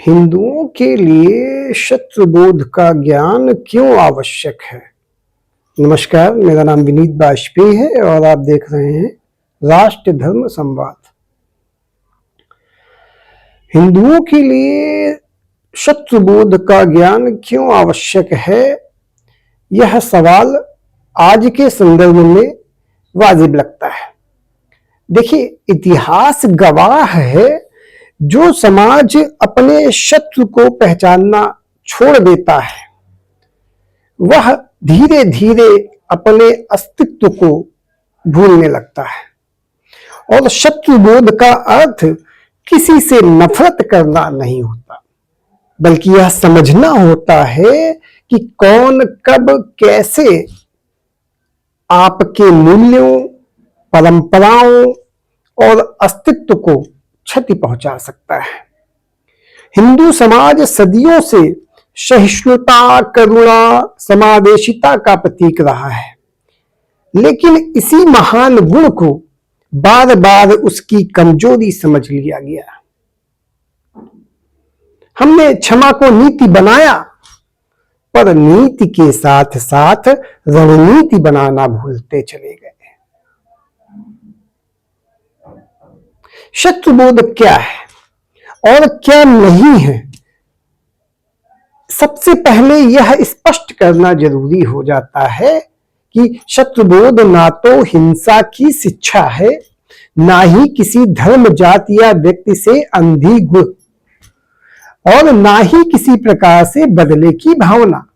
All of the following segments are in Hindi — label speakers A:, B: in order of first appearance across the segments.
A: हिंदुओं के लिए शत्रुबोध का ज्ञान क्यों आवश्यक है। नमस्कार, मेरा नाम विनीत वाजपेयी है और आप देख रहे हैं राष्ट्र धर्म संवाद। हिंदुओं के लिए शत्रुबोध का ज्ञान क्यों आवश्यक है, यह सवाल आज के संदर्भ में वाजिब लगता है। देखिए, इतिहास गवाह है, जो समाज अपने शत्रु को पहचानना छोड़ देता है वह धीरे धीरे अपने अस्तित्व को भूलने लगता है। और शत्रुबोध का अर्थ किसी से नफरत करना नहीं होता, बल्कि यह समझना होता है कि कौन कब कैसे आपके मूल्यों, परंपराओं और अस्तित्व को क्षति पहुंचा सकता है। हिंदू समाज सदियों से सहिष्णुता, करुणा, समावेशिता का प्रतीक रहा है, लेकिन इसी महान गुण को बार बार उसकी कमजोरी समझ लिया गया। हमने क्षमा को नीति बनाया, पर नीति के साथ साथ रणनीति बनाना भूलते चले गए। शत्रुबोध क्या है और क्या नहीं है, सबसे पहले यह स्पष्ट करना जरूरी हो जाता है कि शत्रुबोध ना तो हिंसा की शिक्षा है, ना ही किसी धर्म, जाति या व्यक्ति से अंधी गुण, और ना ही किसी प्रकार से बदले की भावना।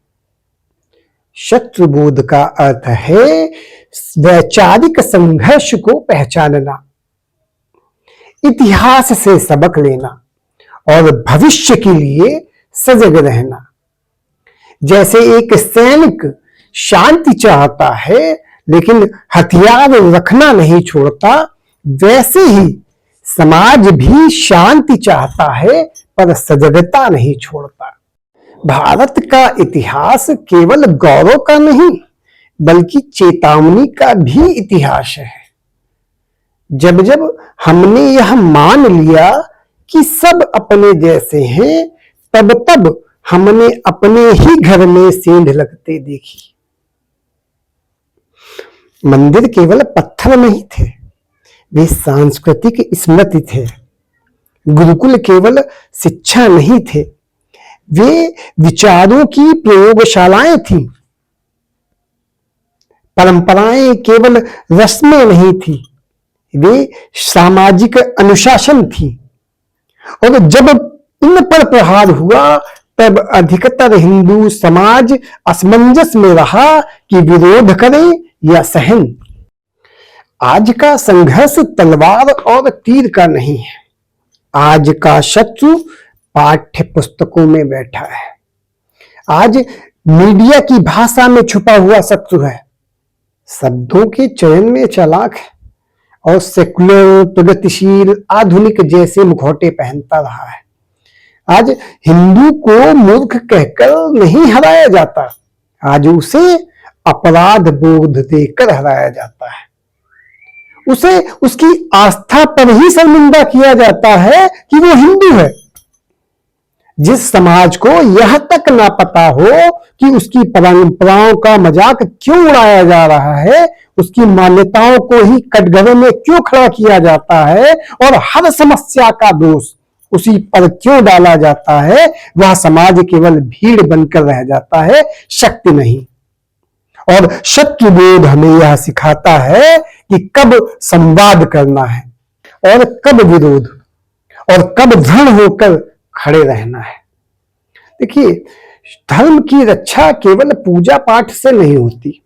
A: शत्रुबोध का अर्थ है वैचारिक संघर्ष को पहचानना, इतिहास से सबक लेना और भविष्य के लिए सजग रहना। जैसे एक सैनिक शांति चाहता है लेकिन हथियार रखना नहीं छोड़ता, वैसे ही समाज भी शांति चाहता है पर सजगता नहीं छोड़ता। भारत का इतिहास केवल गौरव का नहीं, बल्कि चेतावनी का भी इतिहास है। जब जब हमने यह मान लिया कि सब अपने जैसे हैं, तब तब हमने अपने ही घर में सेंध लगते देखी। मंदिर केवल पत्थर नहीं थे, वे सांस्कृतिक स्मृति थे। गुरुकुल केवल शिक्षा नहीं थे, वे विचारों की प्रयोगशालाएं थीं। परंपराएं केवल रस्में नहीं थी, वे सामाजिक अनुशासन थी। और जब इन पर प्रहार हुआ, तब अधिकतर हिंदू समाज असमंजस में रहा कि विरोध करे या सहन। आज का संघर्ष तलवार और तीर का नहीं है, आज का शत्रु पाठ्य पुस्तकों में बैठा है। आज मीडिया की भाषा में छुपा हुआ शत्रु है, शब्दों के चयन में चालाक है और सेकुलर, प्रगतिशील, आधुनिक जैसे मुखौटे पहनता रहा है। आज हिंदू को मूर्ख कहकर नहीं हराया जाता, आज उसे अपराध बोध देकर हराया जाता है। उसे उसकी आस्था पर ही शर्मिंदा किया जाता है कि वो हिंदू है। जिस समाज को यह तक ना पता हो कि उसकी परंपराओं का मजाक क्यों उड़ाया जा रहा है, उसकी मान्यताओं को ही कटघरे में क्यों खड़ा किया जाता है और हर समस्या का दोष उसी पर क्यों डाला जाता है, वह समाज केवल भीड़ बनकर रह जाता है, शक्ति नहीं। और शत्रुबोध हमें यह सिखाता है कि कब संवाद करना है और कब विरोध, और कब दृढ़ होकर खड़े रहना है। देखिए, धर्म की रक्षा केवल पूजा पाठ से नहीं होती,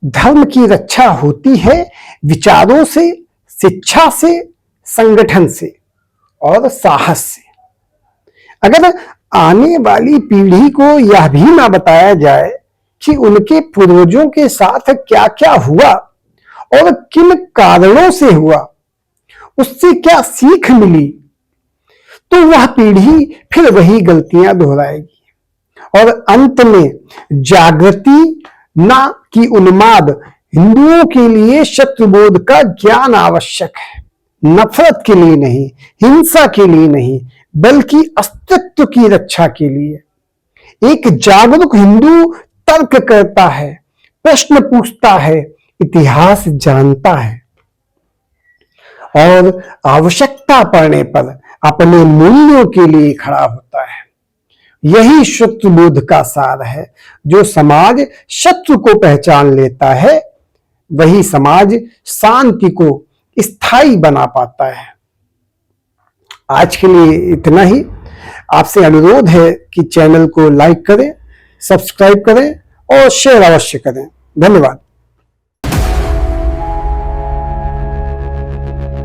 A: धर्म की रक्षा होती है विचारों से, शिक्षा से, संगठन से और साहस से। अगर आने वाली पीढ़ी को यह भी ना बताया जाए कि उनके पूर्वजों के साथ क्या क्या हुआ और किन कारणों से हुआ, उससे क्या सीख मिली, तो वह पीढ़ी फिर वही गलतियां दोहराएगी और अंत में जागृति ना कि उन्माद। हिंदुओं के लिए शत्रुबोध का ज्ञान आवश्यक है, नफरत के लिए नहीं, हिंसा के लिए नहीं, बल्कि अस्तित्व की रक्षा के लिए। एक जागरूक हिंदू तर्क करता है, प्रश्न पूछता है, इतिहास जानता है और आवश्यकता पड़ने पर अपने मूल्यों के लिए खड़ा होता है। यही शत्रुबोध का सार है। जो समाज शत्रु को पहचान लेता है वही समाज शांति को स्थायी बना पाता है। आज के लिए इतना ही। आपसे अनुरोध है कि चैनल को लाइक करें, सब्सक्राइब करें और शेयर अवश्य करें। धन्यवाद।